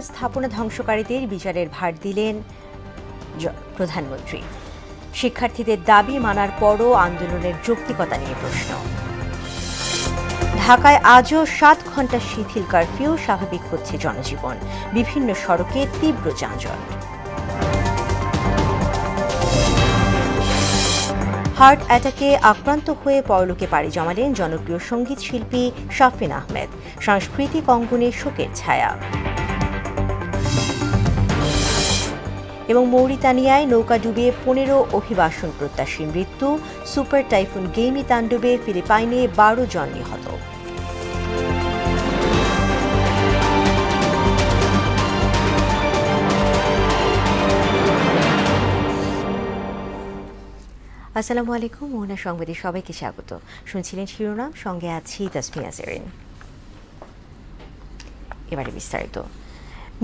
স্থাপনা ধ্বংসকারীদের বিচারের ভার দিলেন প্রধানমন্ত্রী। শিক্ষার্থীদের দাবি মানার পরও আন্দোলনের যৌক্তিকতা নিয়ে প্রশ্ন। ঢাকায় আজও 7 ঘণ্টা শিথিল কারফিউ, স্বাভাবিক হচ্ছে জনজীবন, বিভিন্ন সড়কে তীব্র যানজট। হার্ট অ্যাটাকে আক্রান্ত হয়ে পরলোকে পাড়ি জমালেন জনপ্রিয় সঙ্গীত শিল্পী শাফিন আহমেদ, সাংস্কৃতিক অঙ্গনে শোকের ছায়া। এবং মৌরিতানিয়ায় নৌকা ডুবে 15 অভিবাসন প্রত্যাশীর মৃত্যু, সুপার টাইফুন গেইমি তাণ্ডবে ফিলিপাইনে 12 জন নিহত। আসসালামু আলাইকুম, মোহনা সংবাদে সবাইকে স্বাগত। শুনছিলেন শিরোনাম, সঙ্গে আছি তাসমিয়া জেরিন। এবারে বিস্তারিত।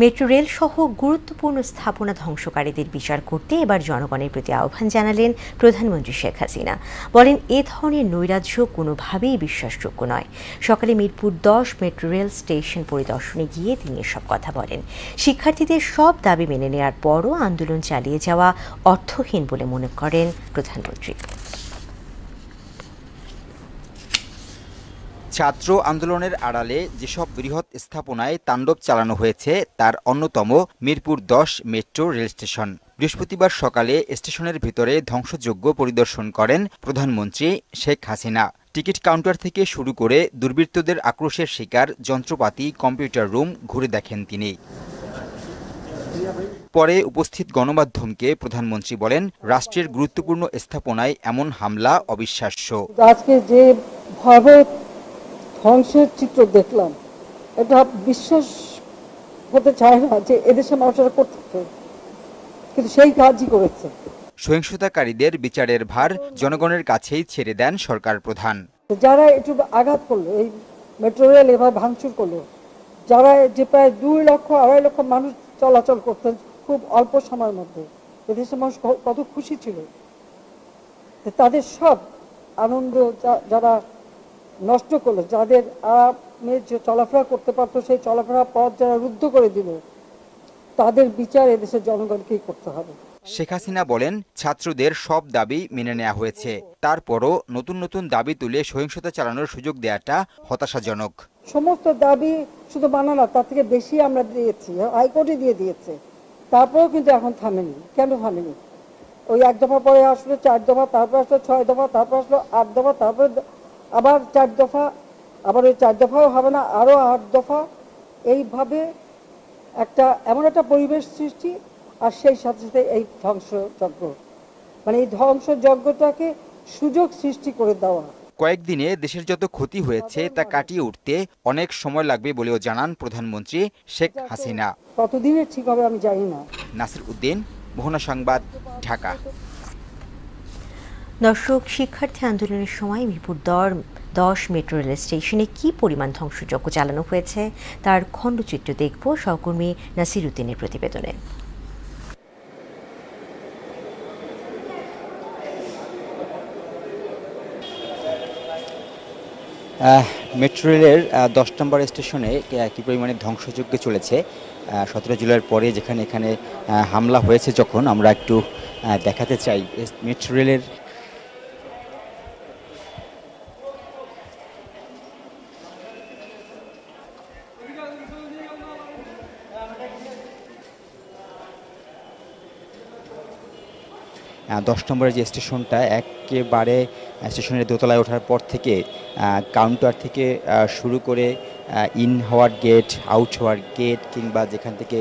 মেট্রো রেল সহ গুরুত্বপূর্ণ স্থাপনা ধ্বংসকারীদের বিচার করতে এবার জনগণের প্রতি আহ্বান জানালেন প্রধানমন্ত্রী শেখ হাসিনা। বলেন, এ ধরনের নৈরাজ্য কোনোভাবেই বিশ্বাসযোগ্য নয়। সকালে মিরপুর 10 মেট্রো রেল স্টেশন পরিদর্শনে গিয়ে তিনি এসব কথা বলেন। শিক্ষার্থীদের সব দাবি মেনে নেওয়ার পরও আন্দোলন চালিয়ে যাওয়া অর্থহীন বলে মনে করেন প্রধানমন্ত্রী। ছাত্র আন্দোলনের আড়ালে যেসব বৃহৎ স্থাপনায় তাণ্ডব চালানো হয়েছে তার অন্যতম মিরপুর 10 মেট্রো রেল স্টেশন। বৃহস্পতিবার সকালে স্টেশনের ভিতরে ধ্বংসযজ্ঞ পরিদর্শন করেন প্রধানমন্ত্রী শেখ হাসিনা। টিকিট কাউন্টার থেকে শুরু করে দুর্বৃত্তদের আক্রোশের শিকার যন্ত্রপাতি, কম্পিউটার রুম ঘুরে দেখেন তিনি। পরে উপস্থিত গণমাধ্যমকে প্রধানমন্ত্রী বলেন, রাষ্ট্রের গুরুত্বপূর্ণ স্থাপনায় এমন হামলা অবিশ্বাস্য। আজকে যে ভয়াবহ ধ্বংসের চিত্র দেখলাম, এটা বিশ্বাস হতে চায় না যে এদেশের মানুষেরা করতে, কিন্তু সেই কাজই করেছে। সহিংসতাকারীদের বিচারের ভার জনগণের কাছেই ছেড়ে দেন সরকার প্রধান। যারা একটু আঘাত করলো, এই মেট্রো রেল এভাবে ভাঙচুর করলো, যারা যে প্রায় 2 লক্ষ 2.5 লক্ষ মানুষ চলাচল করতেন খুব অল্প সময়ের মধ্যে, এদেশের মানুষ কত খুশি ছিল। তাদের সব আনন্দ যারা নষ্ট করলো, যাদের আরামে যে চলাফেরা করতে পারতো সেই চলাফেরা পথ যারা রুদ্ধ করে দিল, তাদের বিচার এদেশের জনগণকেই করতে হবে। শেখ হাসিনা বলেন, ছাত্রদের সব দাবি মেনে নেওয়া হয়েছে, তারপরও নতুন নতুন দাবি তুলে সহিংসতা চালানোর সুযোগ দেওয়াটা হতাশাজনক। সমস্ত দাবি শুধু মানা না, তার থেকে বেশি আমরা দিয়েছি, হাইকোর্টে দিয়ে দিয়েছে, তারপরেও কিন্তু এখন থামেনি। কেন থামেনি? ওই 1 দফা পরে আসলো 4 দফা, তারপর আসলো 6 দফা, তারপর আসলো 8 দফা, তারপরে আবার 4 দফা, আবার ওই 4 দফাও হবে না, আরো 8 দফা। এইভাবে এমন একটা পরিবেশ সৃষ্টি, আর সেই সাথে সাথে এই ধ্বংসযজ্ঞ, মানে এই ধ্বংসযজ্ঞটাকে সুযোগ সৃষ্টি করে দেওয়া। কয়েকদিনে দেশের যত ক্ষতি হয়েছে তা কাটিয়ে উঠতে অনেক সময় লাগবে বলেও জানান প্রধানমন্ত্রী শেখ হাসিনা। কতদিনে ঠিক হবে আমি জানি না। নাসির উদ্দিন, মোহনা সংবাদ, ঢাকা। দর্শক, শিক্ষার্থী আন্দোলনের সময় মিরপুর 10 মেট্রো রেল স্টেশনে কি পরিমাণ ধ্বংসযজ্ঞ চালানো হয়েছে তার খণ্ডচিত্র দেখব সহকর্মী নাসির উদ্দিনের প্রতিবেদনে। মেট্রো রেলের 10 নম্বর স্টেশনে কী পরিমাণে ধ্বংসযজ্ঞ চলেছে 17 জুলাইয়ের পরে, যেখানে এখানে হামলা হয়েছে, যখন আমরা একটু দেখাতে চাই মেট্রো রেলের। দশ নম্বরের যে স্টেশনটা, একেবারে স্টেশনের দোতলায় ওঠার পর থেকে কাউন্টার থেকে শুরু করে ইন হওয়ার গেট, আউট হওয়ার গেট, কিংবা যেখান থেকে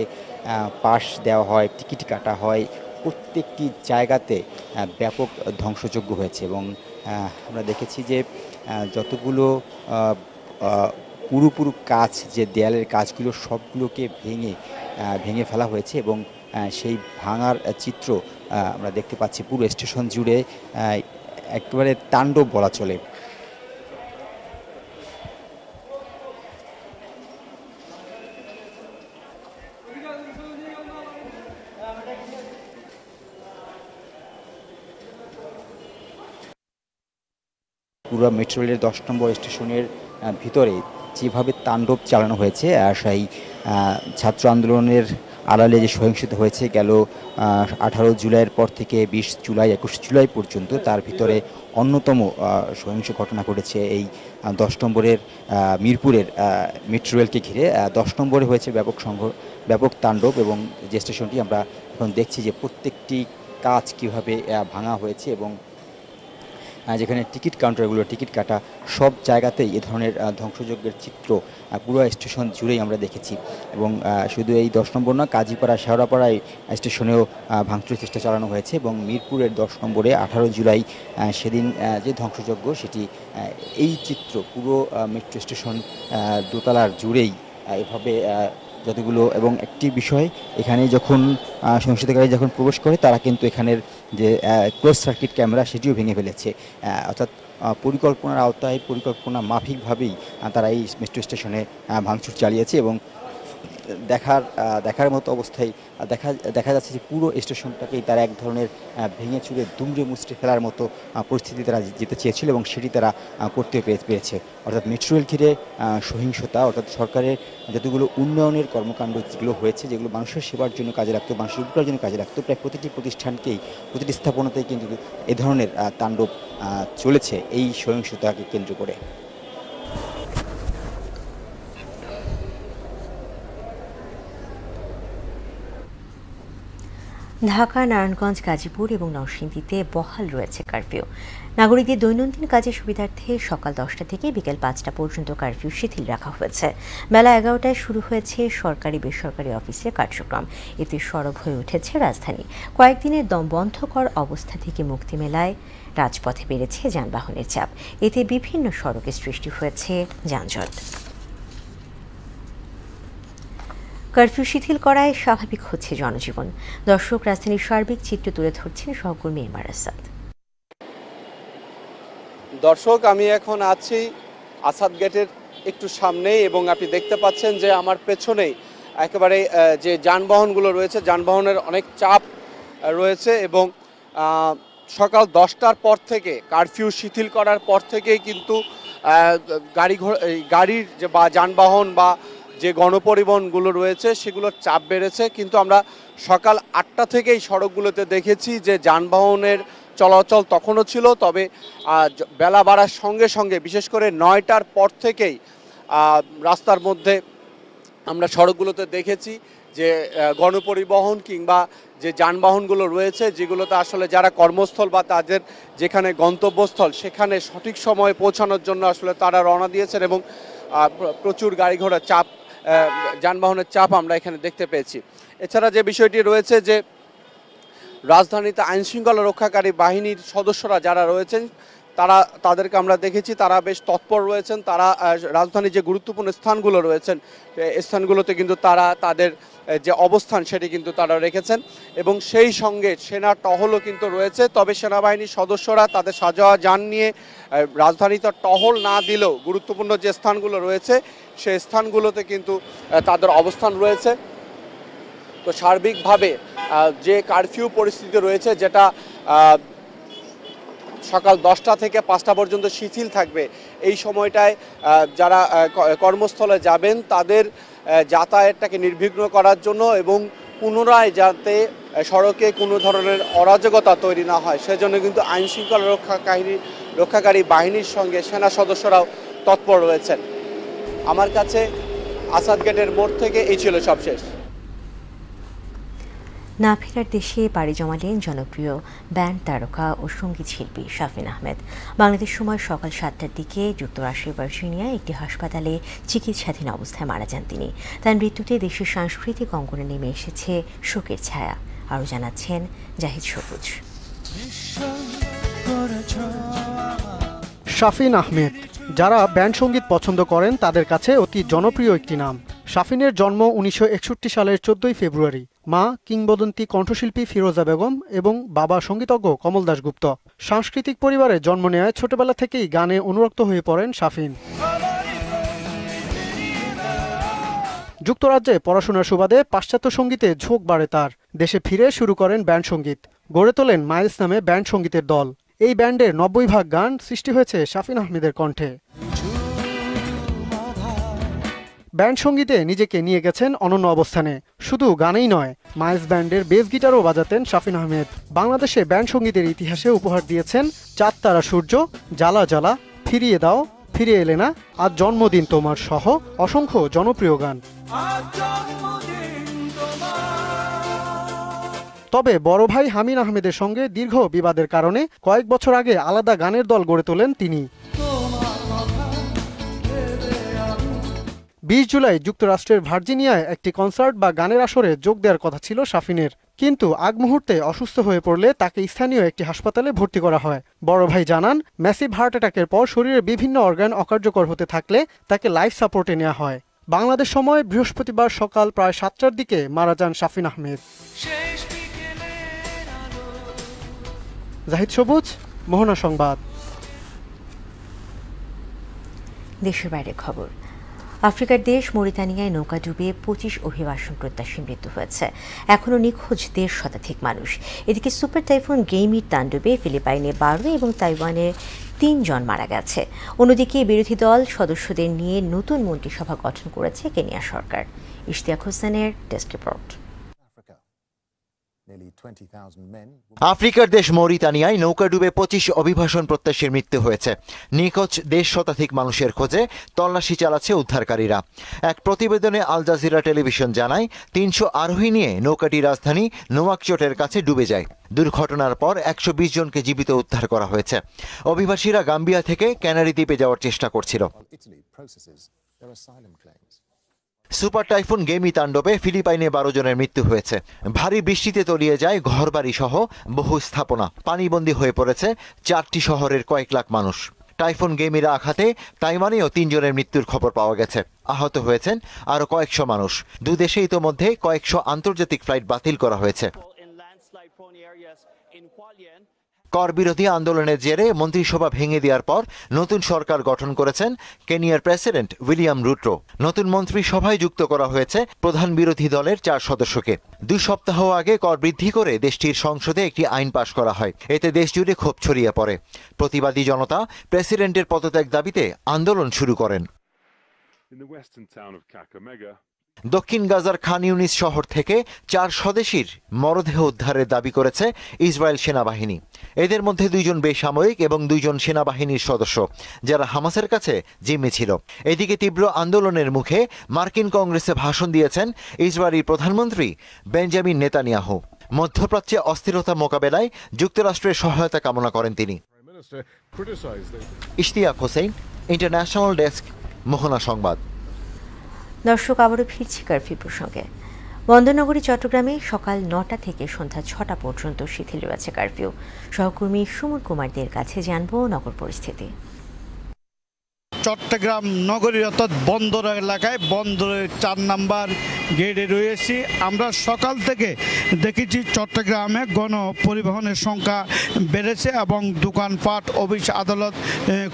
পাস দেওয়া হয়, টিকিট কাটা হয়, প্রত্যেকটি জায়গাতে ব্যাপক ধ্বংসযজ্ঞ হয়েছে। এবং আমরা দেখেছি যে যতগুলো পুরো কাজ, যে দেয়ালের কাজগুলো, সবগুলোকে ভেঙে ফেলা হয়েছে। এবং সেই ভাঙার চিত্র আমরা দেখতে পাচ্ছি পুরো স্টেশন জুড়ে, একেবারে তাণ্ডব বলা চলে। পুরো মেট্রো রেলের 10 নম্বর স্টেশনের ভিতরে যেভাবে তাণ্ডব চালানো হয়েছে সেই ছাত্র আন্দোলনের আড়ালে যে সহিংসতা হয়েছে গেল 18 জুলাইয়ের পর থেকে 20 জুলাই 21 জুলাই পর্যন্ত, তার ভিতরে অন্যতম সহিংস ঘটনা ঘটেছে এই 10 নম্বরের মিরপুরের মেট্রো রেলকে ঘিরে। 10 নম্বরে হয়েছে ব্যাপক তাণ্ডব, এবং যে স্টেশনটি আমরা এখন দেখছি যে প্রত্যেকটি কাজ কীভাবে ভাঙা হয়েছে, এবং যেখানে টিকিট কাউন্টারগুলো টিকিট কাটা সব জায়গাতেই এ ধরনের ধ্বংসযজ্ঞের চিত্র পুরো স্টেশন জুড়েই আমরা দেখেছি। এবং শুধু এই 10 নম্বর না, কাজীপাড়া শেওড়াপাড়ায় স্টেশনেও ভাঙচুরের চেষ্টা চালানো হয়েছে, এবং মিরপুরের 10 নম্বরে 18 জুলাই সেদিন যে ধ্বংসযজ্ঞ সেটি এই চিত্র পুরো মেট্রো স্টেশন দোতলার জুড়েই এভাবে যতগুলো। এবং একটি বিষয়, এখানে যখন সহিংসতাকারী যখন প্রবেশ করে তারা কিন্তু এখানের যে ক্লোজ সার্কিট ক্যামেরা সেটিও ভেঙে ফেলেছে, অর্থাৎ পরিকল্পনার আওতায় পরিকল্পনা মাফিকভাবেই তারা এই মেট্রো স্টেশনে ভাঙচুর চালিয়েছে। এবং দেখার মতো অবস্থায় দেখা যাচ্ছে যে পুরো স্টেশনটাকেই তারা এক ধরনের ভেঙে চুরে দুমড়ে মুচড়ে ফেলার মতো পরিস্থিতি তারা যেতে চেয়েছিল, এবং সেটি তারা করতে পেরেছে। অর্থাৎ মেট্রো রেল ঘিরে সহিংসতা, অর্থাৎ সরকারের যতগুলো উন্নয়নের কর্মকাণ্ড যেগুলো হয়েছে, যেগুলো মানুষের সেবার জন্য কাজে লাগতো, মানুষের উপকারের জন্য কাজে লাগতো, প্রায় প্রতিটি প্রতিষ্ঠানকেই প্রতিটি স্থাপনাতেই কিন্তু এ ধরনের তাণ্ডব চলেছে এই সহিংসতাকে কেন্দ্র করে। ঢাকা, নারায়ণগঞ্জ, গাজীপুর এবং নরসিংদীতে বহাল রয়েছে কারফিউ। নাগরিকদের দৈনন্দিন কাজের সুবিধার্থে সকাল 10টা থেকে বিকেল 5টা পর্যন্ত কারফিউ শিথিল রাখা হয়েছে। বেলা 11টায় শুরু হয়েছে সরকারি বেসরকারি অফিসের কার্যক্রম। এতে সরব হয়ে উঠেছে রাজধানী। কয়েকদিনের দম বন্ধকর অবস্থা থেকে মুক্তি মেলায় রাজপথে বেড়েছে যানবাহনের চাপ। এতে বিভিন্ন সড়কে সৃষ্টি হয়েছে যানজট। কারফিউ শিথিল করায় স্বাভাবিক হচ্ছে জনজীবন। দর্শক, রাজধানীর সার্বিক চিত্র তুলে ধরছেন সহকর্মী এমআর আসাদ। দর্শক, আমি এখন আছি আসাদ গেটের একটু সামনেই, এবং আপনি দেখতে পাচ্ছেন যে আমার পেছনেই একেবারে যে যানবাহনগুলো রয়েছে, যানবাহনের অনেক চাপ রয়েছে। এবং সকাল 10টার পর থেকে কারফিউ শিথিল করার পর থেকেই কিন্তু গাড়ির যে বা যানবাহন বা যে গণপরিবহনগুলো রয়েছে সেগুলোর চাপ বেড়েছে। কিন্তু আমরা সকাল 8টা থেকেই সড়কগুলোতে দেখেছি যে যানবাহনের চলাচল তখনও ছিল, তবে বেলা বাড়ার সঙ্গে সঙ্গে বিশেষ করে 9টার পর থেকেই রাস্তার মধ্যে আমরা সড়কগুলোতে দেখেছি যে গণপরিবহন কিংবা যে যানবাহনগুলো রয়েছে, যেগুলোতে আসলে যারা কর্মস্থল বা তাদের যেখানে গন্তব্যস্থল সেখানে সঠিক সময়ে পৌঁছানোর জন্য আসলে তারা রওনা দিয়েছেন, এবং প্রচুর গাড়ি ঘোড়ার চাপ, যানবাহনের চাপ আমরা এখানে দেখতে পেয়েছি। এছাড়া যে বিষয়টি রয়েছে যে রাজধানীতে আইনশৃঙ্খলা রক্ষাকারী বাহিনীর সদস্যরা যারা রয়েছেন তাদেরকে আমরা দেখেছি, তারা বেশ তৎপর রয়েছেন। তারা রাজধানীর যে গুরুত্বপূর্ণ স্থানগুলো রয়েছেন স্থানগুলোতে কিন্তু তারা তাদের যে অবস্থান সেটি কিন্তু তারা রেখেছেন, এবং সেই সঙ্গে সেনা টহলও কিন্তু রয়েছে। তবে সেনাবাহিনীর সদস্যরা তাদের সাজোয়া যান নিয়ে রাজধানীতে টহল না দিলেও গুরুত্বপূর্ণ যে স্থানগুলো রয়েছে সেই স্থানগুলোতে কিন্তু তাদের অবস্থান রয়েছে। তো সার্বিকভাবে যে কারফিউ পরিস্থিতি রয়েছে, যেটা সকাল 10টা থেকে 5টা পর্যন্ত শিথিল থাকবে, এই সময়টায় যারা কর্মস্থলে যাবেন তাদের যাতায়াতটাকে নির্বিঘ্ন করার জন্য এবং পুনরায় যাতে সড়কে কোনো ধরনের অরাজকতা তৈরি না হয় সেজন্য কিন্তু আইনশৃঙ্খলা রক্ষাকারী বাহিনীর সঙ্গে সেনা সদস্যরাও তৎপর রয়েছেন। আমার কাছে আসাদ গেটের মোড় থেকে এই ছিল সবশেষ। না ফেরার দেশে পাড়ি জমালেন জনপ্রিয় ব্যান্ড তারকা ও সঙ্গীত শিল্পী শাফিন আহমেদ। বাংলাদেশ সময় সকাল 7টার দিকে যুক্তরাষ্ট্রের ভার্জিনিয়ায় একটি হাসপাতালে চিকিৎসাধীন অবস্থায় মারা যান তিনি। তার মৃত্যুতে দেশের সাংস্কৃতিক অঙ্গনে নেমে এসেছে শোকের ছায়া। আরও জানাচ্ছেন জাহিদ সবুজ। শাফিন আহমেদ, যারা ব্যান্ড সঙ্গীত পছন্দ করেন তাদের কাছে অতি জনপ্রিয় একটি নাম। শাফিনের জন্ম 1961 সালের 14 ফেব্রুয়ারি। মা কিংবদন্তি কণ্ঠশিল্পী ফিরোজা বেগম এবং বাবা সঙ্গীতজ্ঞ কমল দাশগুপ্ত। সাংস্কৃতিক পরিবারে জন্ম নেওয়ায় ছোটবেলা থেকেই গানে অনুরক্ত হয়ে পড়েন শাফিন। যুক্তরাজ্যে পড়াশোনার সুবাদে পাশ্চাত্য সঙ্গীতে ঝোঁক বাড়ে তার। দেশে ফিরে শুরু করেন ব্যান্ড সঙ্গীত, গড়ে তোলেন মাইলস নামে ব্যান্ড সঙ্গীতের দল। এই ব্যান্ডের 90 ভাগ গান সৃষ্টি হয়েছে শাফিন আহমেদের কণ্ঠে। ব্যান্ড সঙ্গীতে নিজেকে নিয়ে গেছেন অনন্য অবস্থানে। শুধু গানেই নয়, মাইলস ব্যান্ডের বেস গিটারও বাজাতেন শাফিন আহমেদ। বাংলাদেশে ব্যান্ড সঙ্গীতের ইতিহাসে উপহার দিয়েছেন চাঁদ তারা সূর্য, জ্বালা জ্বালা, ফিরিয়ে দাও, ফিরে এলে না, আজ জন্মদিন তোমার সহ অসংখ্য জনপ্রিয় গান। তবে বড় ভাই হামিন আহমেদের সঙ্গে দীর্ঘ বিবাদের কারণে কয়েক বছর আগে আলাদা গানের দল গড়ে তোলেন তিনি। 20 জুলাই যুক্তরাষ্ট্রের ভার্জিনিয়ায় একটি কনসার্ট বা গানের আসরে যোগ দেওয়ার কথা ছিল শাফিনের, কিন্তু আগ মুহূর্তে অসুস্থ হয়ে পড়লে তাকে স্থানীয় একটি হাসপাতালে ভর্তি করা হয়। বড় ভাই জানান, ম্যাসিভ হার্ট অ্যাটাকের পর শরীরের বিভিন্ন অর্গান অকার্যকর হতে থাকলে তাকে লাইফ সাপোর্টে নেওয়া হয়। বাংলাদেশ সময় বৃহস্পতিবার সকাল প্রায় 7টার দিকে মারা যান শাফিন আহমেদ। জাহিদ সবুজ, মোহনা সংবাদ। দেশের বাইরে খবর। আফ্রিকার দেশ মরিতানিয়ায় নৌকা ডুবে 25 অভিবাসন প্রত্যাশীর মৃত্যু হয়েছে। এখনও নিখোঁজ 1.5 শতাধিক মানুষ। এদিকে সুপার টাইফুন গেইমির তাণ্ডবে ফিলিপাইনে 12 এবং তাইওয়ানের 3 জন মারা গেছে। অন্যদিকে বিরোধী দল সদস্যদের নিয়ে নতুন মন্ত্রিসভা গঠন করেছে কেনিয়া সরকার। ইশতিয়াক হোসেনের ডেস্ক রিপোর্ট। আফ্রিকার দেশ মরিতানিয়ায় নৌকা ডুবে 25 অভিবাসন প্রত্যাশীর মৃত্যু হয়েছে। নিখোঁজ 1.5 শতাধিক মানুষের খোঁজে তল্লাশি চালাচ্ছে উদ্ধারকারীরা। এক প্রতিবেদনে আল জাজিরা টেলিভিশন জানায়, 300 আরোহী নিয়ে নৌকাটি রাজধানী নোয়াকচটের কাছে ডুবে যায়। দুর্ঘটনার পর 120 জনকে জীবিত উদ্ধার করা হয়েছে। অভিবাসীরা গাম্বিয়া থেকে ক্যানারি দ্বীপে যাওয়ার চেষ্টা করছিল। সুপার টাইফুন গেমি তাণ্ডবে ফিলিপাইনে 12 জনের মৃত্যু হয়েছে। ভারী বৃষ্টিতে তলিয়ে যায় ঘরবাড়ি সহ বহু স্থাপনা। পানিবন্দী হয়ে পড়েছে 4টি শহরের কয়েক লাখ মানুষ। টাইফুন গেমির আঘাতে তাইওয়ানেও 3 জনের মৃত্যুর খবর পাওয়া গেছে। আহত হয়েছেন আরও কয়েকশো মানুষ। দুদেশে ইতোমধ্যে কয়েকশো আন্তর্জাতিক ফ্লাইট বাতিল করা হয়েছে। কর বিরোধী আন্দোলনের জেরে মন্ত্রিসভা ভেঙে দেওয়ার পর নতুন সরকার গঠন করেছেন কেনিয়ার প্রেসিডেন্ট উইলিয়াম রুটো। নতুন মন্ত্রিসভায় যুক্ত করা হয়েছে প্রধান বিরোধী দলের 4 সদস্যকে। 2 সপ্তাহ আগে কর বৃদ্ধি করে দেশটির সংসদে একটি আইন পাশ করা হয়। এতে দেশ জুড়ে ক্ষোভ ছড়িয়ে পড়ে। প্রতিবাদী জনতা প্রেসিডেন্টের পদত্যাগ দাবিতে আন্দোলন শুরু করেন। দক্ষিণ গাজার খান ইউনিস শহর থেকে 4 স্বদেশীর মরদেহ উদ্ধারের দাবি করেছে ইসরায়েল সেনাবাহিনী। এদের মধ্যে 2 জন বেসামরিক এবং 2 জন সেনাবাহিনীর সদস্য, যারা হামাসের কাছে জিম্মি ছিল। এদিকে তীব্র আন্দোলনের মুখে মার্কিন কংগ্রেসে ভাষণ দিয়েছেন ইসরায়েলি প্রধানমন্ত্রী বেঞ্জামিন নেতানিয়াহু। মধ্যপ্রাচ্যে অস্থিরতা মোকাবেলায় যুক্তরাষ্ট্রের সহায়তা কামনা করেন তিনি। ইশতিয়াক হোসেন, ইন্টারন্যাশনাল ডেস্ক, মোহনা সংবাদ। দর্শক, আবারও ফিরছি কারফিউ প্রসঙ্গে। বন্দরনগরী চট্টগ্রামে সকাল 9টা থেকে সন্ধ্যা 6টা পর্যন্ত শিথিল রয়েছে কারফিউ। সহকর্মী সুমন কুমারদের কাছে জানবো নগর পরিস্থিতি। চট্টগ্রাম নগরীর অর্থাৎ বন্দর এলাকায় বন্দরের 4 নম্বর গেটে রয়েছি। আমরা সকাল থেকে দেখেছি চট্টগ্রামে গণপরিবহনের সংখ্যা বেড়েছে এবং দোকানপাট, অফিস আদালত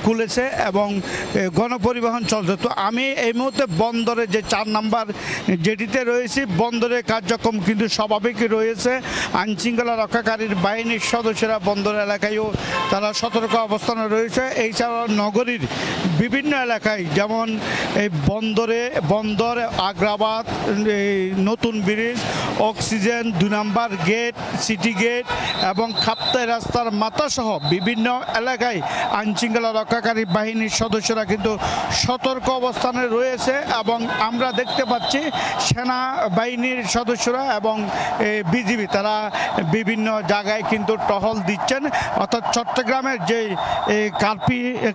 খুলেছে এবং গণপরিবহন চলছে। তো আমি এই মুহূর্তে বন্দরে যে 4 নম্বর জেটিতে রয়েছি। বন্দরের কার্যক্রম কিন্তু স্বাভাবিকই রয়েছে। আইনশৃঙ্খলা রক্ষাকারীর বাহিনীর সদস্যরা বন্দর এলাকায়ও তারা সতর্ক অবস্থানে রয়েছে। এছাড়াও নগরীর বিভিন্ন এলাকায় যেমন এই বন্দর, আগ্রাবাদ, নতুন ব্রিজ, অক্সিজেন, 2 নম্বর গেট, সিটি গেট এবং খাপ্তাই রাস্তার মাথাসহ বিভিন্ন এলাকায় আইনশৃঙ্খলা রক্ষাকারী বাহিনীর সদস্যরা কিন্তু সতর্ক অবস্থানে রয়েছে এবং আমরা দেখতে পাচ্ছি সেনাবাহিনীর সদস্যরা এবং বিজিবি তারা বিভিন্ন জায়গায় কিন্তু টহল দিচ্ছেন। অর্থাৎ চট্টগ্রামের যে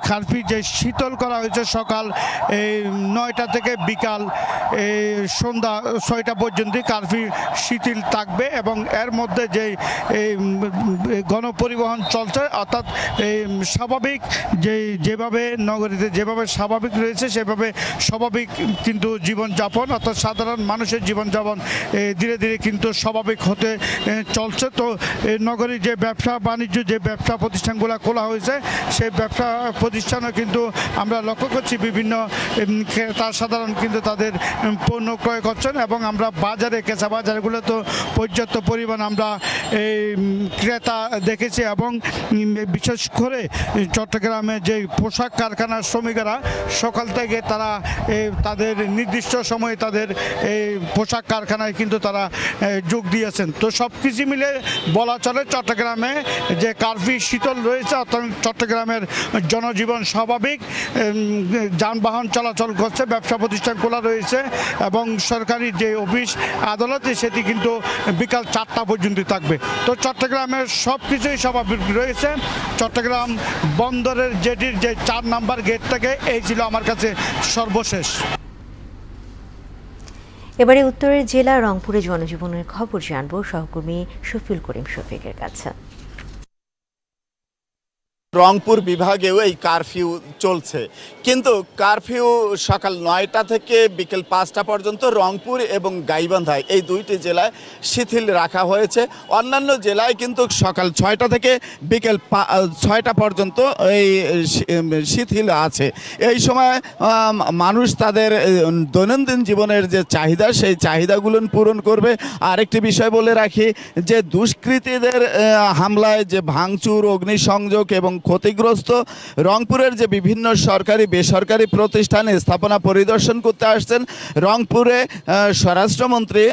কারফিউ যে শীতল করা হয়েছে সকাল 9টা থেকে বিকাল সন্ধ্যা 6টা পর্যন্ত কারফিউ শিথিল থাকবে এবং এর মধ্যে যে গণপরিবহন চলছে অর্থাৎ স্বাভাবিক যেভাবে নগরীতে যেভাবে স্বাভাবিক রয়েছে সেভাবে স্বাভাবিক কিন্তু জীবনযাপন অর্থাৎ সাধারণ মানুষের জীবনযাপন ধীরে ধীরে কিন্তু স্বাভাবিক হতে চলছে। তো নগরীর যে ব্যবসা বাণিজ্য যে ব্যবসা প্রতিষ্ঠানগুলো খোলা হয়েছে সেই ব্যবসা প্রতিষ্ঠানও কিন্তু আমরা লক্ষ্য করছি বিভিন্ন ক্রেতা সাধারণ কিন্তু তাদের পণ্য ক্রয় করছে। করছেন এবং আমরা বাজারে কেঁচা বাজারগুলো তো পর্যাপ্ত পরিমাণ আমরা এই ক্রেতা দেখেছি এবং বিশেষ করে চট্টগ্রামে যে পোশাক কারখানার শ্রমিকেরা সকাল থেকে তারা তাদের নির্দিষ্ট সময়ে তাদের এই পোশাক কারখানায় কিন্তু তারা যোগ দিয়েছেন। তো সব কিছু মিলে বলা চলে চট্টগ্রামে যে কারফিউ শীতল রয়েছে, চট্টগ্রামের জনজীবন স্বাভাবিক, যানবাহন চলাচল করছে, ব্যবসা প্রতিষ্ঠান খোলা রয়েছে এবং সরকারি যে অফিস আদালতে সেটি কিন্তু বিকাল 4টা পর্যন্ত থাকবে। তো চট্টগ্রামের সব কিছুই স্বাভাবিক রয়েছে। চট্টগ্রাম বন্দরের জেটির যে 4 নম্বর গেট থেকে এই ছিল আমার কাছে সর্বশেষ। এবারে উত্তরের জেলা রংপুরে জনজীবনের খবর জানবো সহকর্মী শফিউল করিম শফিকের কাছে। রংপুর বিভাগেও এই কারফিউ চলছে, কিন্তু কারফিউ সকাল 9টা থেকে বিকেল 5টা পর্যন্ত রংপুর এবং গাইবান্ধায় এই দুইটি জেলায় শিথিল রাখা হয়েছে। অন্যান্য জেলায় কিন্তু সকাল 6টা থেকে বিকেল 6টা পর্যন্ত এই শিথিল আছে। এই সময় মানুষ তাদের দৈনন্দিন জীবনের যে চাহিদা সেই চাহিদাগুলো পূরণ করবে। আরেকটি বিষয় বলে রাখি যে দুষ্কৃতীদের হামলায় যে ভাঙচুর, অগ্নিসংযোগ এবং ক্ষতিগ্রস্ত রংপুরের যে বিভিন্ন সরকারি বেসরকারি প্রতিষ্ঠানে স্থাপনা পরিদর্শন করতে আসছেন রংপুরে স্বরাষ্ট্রমন্ত্রী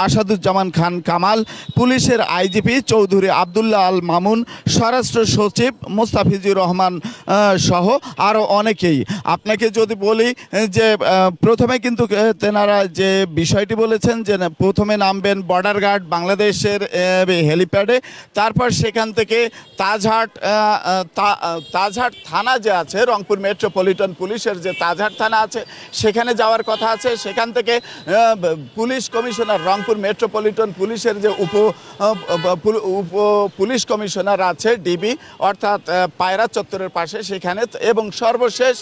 আসাদুজ্জামান খান কামাল, পুলিশের আইজিপি চৌধুরী আবদুল্লাহ আল মামুন, স্বরাষ্ট্র সচিব মোস্তাফিজুর রহমান সহ আরও অনেকেই। আপনাকে যদি বলি যে প্রথমে কিন্তু তেনারা যে বিষয়টি বলেছেন যে প্রথমে নামবেন বর্ডার গার্ড বাংলাদেশের হেলিপ্যাডে, তারপর সেখান থেকে তাজহাট থানা যে আছে রংপুর মেট্রোপলিটন পুলিশের যে তাজহাট থানা আছে সেখানে যাওয়ার কথা আছে। সেখান থেকে পুলিশ কমিশনার রংপুর মেট্রোপলিটন পুলিশের যে উপ পুলিশ কমিশনার আছে ডিবি অর্থাৎ পায়রা চত্বরের পাশে সেখানে, এবং সর্বশেষ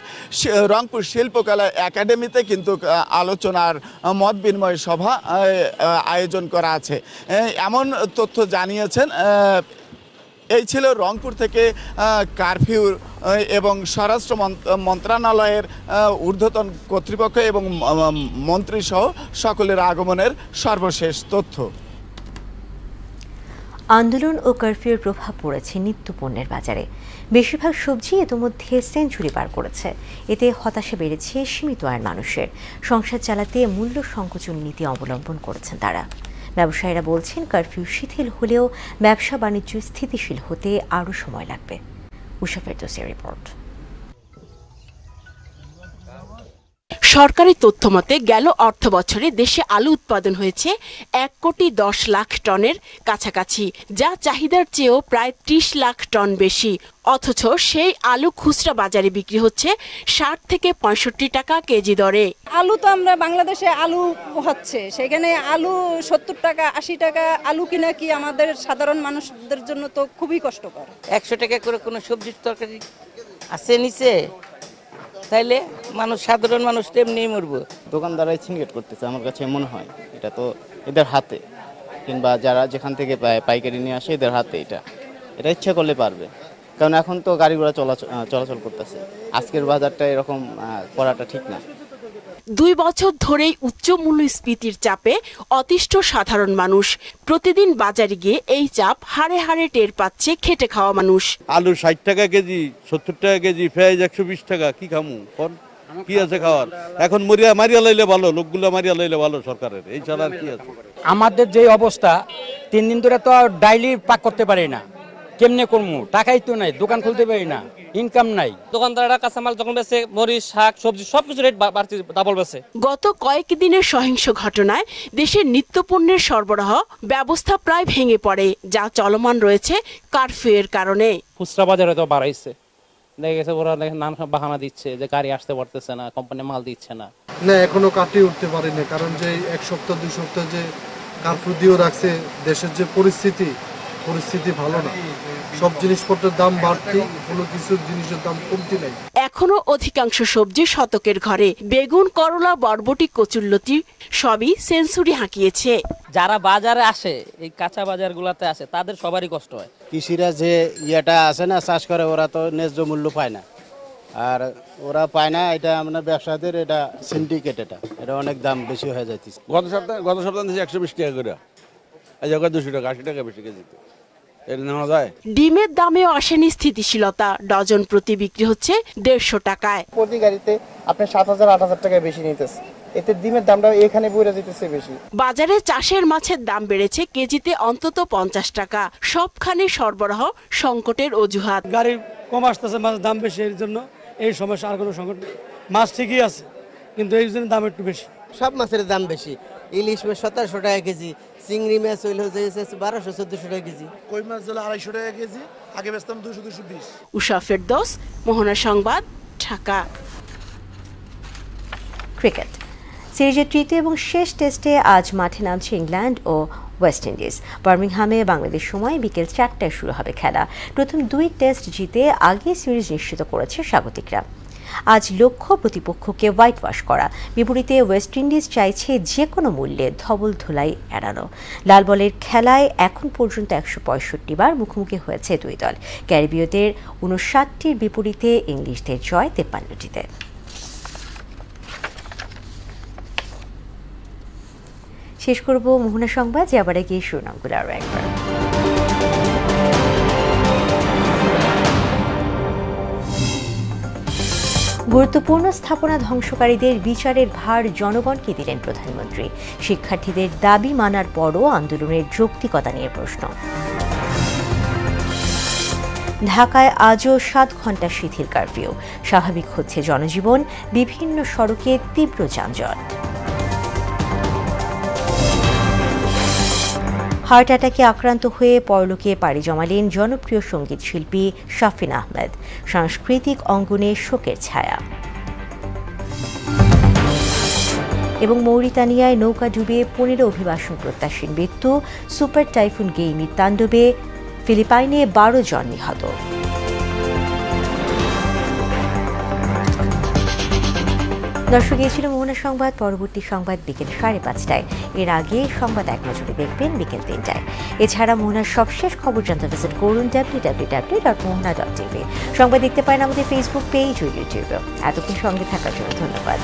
রংপুর শিল্পকলা একাডেমিতে কিন্তু আলোচনার মত বিনিময় সভা আয়োজন করা আছে এমন তথ্য জানিয়েছেন। এই ছিল রংপুর থেকে কারফিউ এবং স্বরাষ্ট্র মন্ত্রণালয়ের ঊর্ধ্বতন কর্তৃপক্ষ এবং মন্ত্রীসহ সকলের আগমনের সর্বশেষ তথ্য। আন্দোলন ও কারফিউর প্রভাব পড়েছে নিত্যপণ্যের বাজারে। বেশিরভাগ সবজি ইতোমধ্যে সেঞ্চুরি পার করেছে। এতে হতাশা বেড়েছে সীমিত আয়ের মানুষের। সংসার চালাতে মূল্য সংকোচন নীতি অবলম্বন করেছেন তারা। ব্যবসায়ীরা বলছেন কারফিউ শিথিল হলেও ব্যবসা বাণিজ্য স্থিতিশীল হতে আরও সময় লাগবে। উষা ফেরদৌসের রিপোর্ট। সরকারি তথ্য মতে গেল অর্থ বছরে দেশে আলু উৎপাদন হয়েছে 1,10,00,000 টনের কাছাকাছি, যা চাহিদার চেয়েও প্রায় 30 লাখ টন বেশি। অথচ সেই আলু খুচরা বাজারে বিক্রি হচ্ছে 60 থেকে 65 টাকা কেজি দরে। আলু তো আমরা বাংলাদেশে আলু হচ্ছে, সেখানে আলু 70 টাকা 80 টাকা আলু কিনা কি আমাদের সাধারণ মানুষদের জন্য তো খুবই কষ্টকর। 100 টাকা করে কোনো সবজির তরকারি আছে নিচে, তাইলে মানুষ সাধারণ মানুষ তেমনি মরবো। দোকানদারাই ছিনকেট করতেছে আমার কাছে মনে হয়। এটা তো এদের হাতে, কিংবা যারা যেখান থেকে পাইকারি নিয়ে আসে এদের হাতে। এটা ইচ্ছা করলে পারবে, কারণ এখন তো গাড়ি ঘোড়া চলাচল করতেছে। আজকের বাজারটা এরকম করাটা ঠিক না। 2 বছর ধরেই উচ্চ মূল্যস্ফীতির চাপে অতিষ্ঠ সাধারণ মানুষ। প্রতিদিন বাজারে গিয়ে এই চাপ হাড়ে হাড়ে টের পাচ্ছে খেটে খাওয়া মানুষ। আলু 60 টাকা কেজি, 70 টাকা কেজি, পেঁয়াজ 120 টাকা, কি খামু? কি আছে খাওয়ার? এখন মারিয়া লাইলে ভালো, লোকগুলো মারিয়া লাইলে ভালো সরকারের, এই ছাড়া আর কি আছে? আমাদের যে অবস্থা, 3 দিন ধরে তো ডাইলি পাক করতে পারি না। কেমনে করবো? টাকাই তো নাই, দোকান খুলতে পারি না, ইনকাম নাই। দোকানদাররা কাঁচামাল যখন বেচে, মরিচ, শাক, সবজি সবকিছু রেট বাড়তি ডাবল বেচে। গত কয়েকদিনের সহিংস ঘটনায় দেশের নিত্যপণ্যের সরবরাহ ব্যবস্থা প্রায় ভেঙে পড়ে, যা চলমান রয়েছে কারফিউ এর কারণে। খুচরা বাজারে তো বাড়াইছে, দেখা গেছে ওরা নানা বাহানা দিচ্ছে যে গাড়ি আসতে পারতেছে না, কোম্পানি মাল দিচ্ছে না। এখনো কাটিয়ে উঠতে পারেনি, কারণ যে 1 সপ্তাহ 2 সপ্তাহ যে কারফিউ দিয়ে রাখছে, দেশের যে পরিস্থিতি ভালো না। সব জিনিসপত্রের দাম বাড়তি, কোনো কিছু জিনিসের দাম কমতি নাই। এখনো অধিকাংশ সবজি শতকের ঘরে। বেগুন, করলা, বরবটি, কচুরলতি সবই সেঞ্চুরি হাঁকিয়েছে। যারা বাজারে আসে, এই কাঁচা বাজারগুলোতে আসে, তাদের সবারই কষ্ট হয়। কৃষিরা যে ইয়েটা আছে না, চাষ করে, ওরা তো ন্যায্য মূল্য পায় না। আর ওরা পায় না, এটা আমরা ব্যবসাদের এটা সিন্ডিকেট, এটা অনেক দাম বেশি হয়ে যাচ্ছে। গত সপ্তাহে 120 টাকা করে, আজ 200 টাকা 80 টাকা বেশি কেজিতে, এটা নেওয়া যায়। ডিমের দামেও আসেনি স্থিতিশীলতা, ডজন প্রতি বিক্রি হচ্ছে 150 টাকায়। প্রতি গাড়িতে আপনি 7,000 8,000 টাকা বেশি নিতেছে, এতে ডিমের দামটা এখানে বইরা যেতেছে বেশি। বাজারে চাষের মাছের দাম বেড়েছে কেজিতে অন্তত 50 টাকা, সবখানে সরবরাহ সংকটের অজুহাত। গাড়ি কম আসতেছে, মাছের দাম বেশি, এর জন্য এই সমস্যা। আর কোনো সংকট নেই, মাছ ঠিকই আছে কিন্তু এই জন্য দাম একটু বেশি। সব মাছের দাম বেশি, ইলিশ মাছ 1700 টাকা কেজি, চিংড়ি মাছ হইল হচ্ছে 1200-1400 টাকা কেজি, কই মাছ হলো 250 টাকা কেজি, আগে বেচতাম 200-220। উষা ফেরদৌস, মোহনা সংবাদ, ঢাকা। ক্রিকেট সিরিজের তৃতীয় এবং শেষ টেস্টে আজ মাঠে নামছে ইংল্যান্ড ও ওয়েস্ট ইন্ডিজ। বার্মিংহামে বাংলাদেশ সময় বিকেল 4টায় শুরু হবে খেলা। প্রথম 2 টেস্ট জিতে আগে সিরিজ নিশ্চিত করেছে স্বাগতিকরা। আজ লক্ষ্য প্রতিপক্ষকে হোয়াইট ওয়াশ করা, বিপরীতে ওয়েস্ট ইন্ডিজ চাইছে যে কোনো মূল্যে ধবল ধোলাই এড়ানো। লাল বলের খেলায় এখন পর্যন্ত 165 বার মুখোমুখি হয়েছে দুই দল। ক্যারিবীয়দের 59টির বিপরীতে ইংলিশদের জয় 53টিতে। শেষ করব মোহনা সংবাদ, যাবার আগে শিরোনামগুলো আরও একবার। গুরুত্বপূর্ণ স্থাপনা ধ্বংসকারীদের বিচারের ভার জনগণকে দিলেন প্রধানমন্ত্রী। শিক্ষার্থীদের দাবি মানার পরও আন্দোলনের যৌক্তিকতা নিয়ে প্রশ্ন। ঢাকায় আজও 7 ঘণ্টা শিথিল কারফিউ, স্বাভাবিক হচ্ছে জনজীবন, বিভিন্ন সড়কে তীব্র যানজট। হার্ট অ্যাটাকে আক্রান্ত হয়ে পরলোকে পাড়ি জমালেন জনপ্রিয় সঙ্গীত শিল্পী শাফিন আহমেদ, সাংস্কৃতিক অঙ্গনে শোকের ছায়া। এবং মৌরিতানিয়ায় নৌকা ডুবে 15 অভিবাসন প্রত্যাশীর মৃত্যু, সুপার টাইফুন গেইমির তাণ্ডবে ফিলিপাইনে 12 জন নিহত। দর্শক, এই ছিল মোহনা সংবাদ। পরবর্তী সংবাদ বিকেল 5:30টায়। এর আগে সংবাদ এক নজরে দেখবেন বিকেল 3টায়। এছাড়া মোহনার সবশেষ খবর জানতে ভিজিট করুন www.mohana.tv। সংবাদ দেখতে পারেন আমাদের ফেসবুক পেজ ও ইউটিউবে। এতক্ষণ সঙ্গে থাকার জন্য ধন্যবাদ।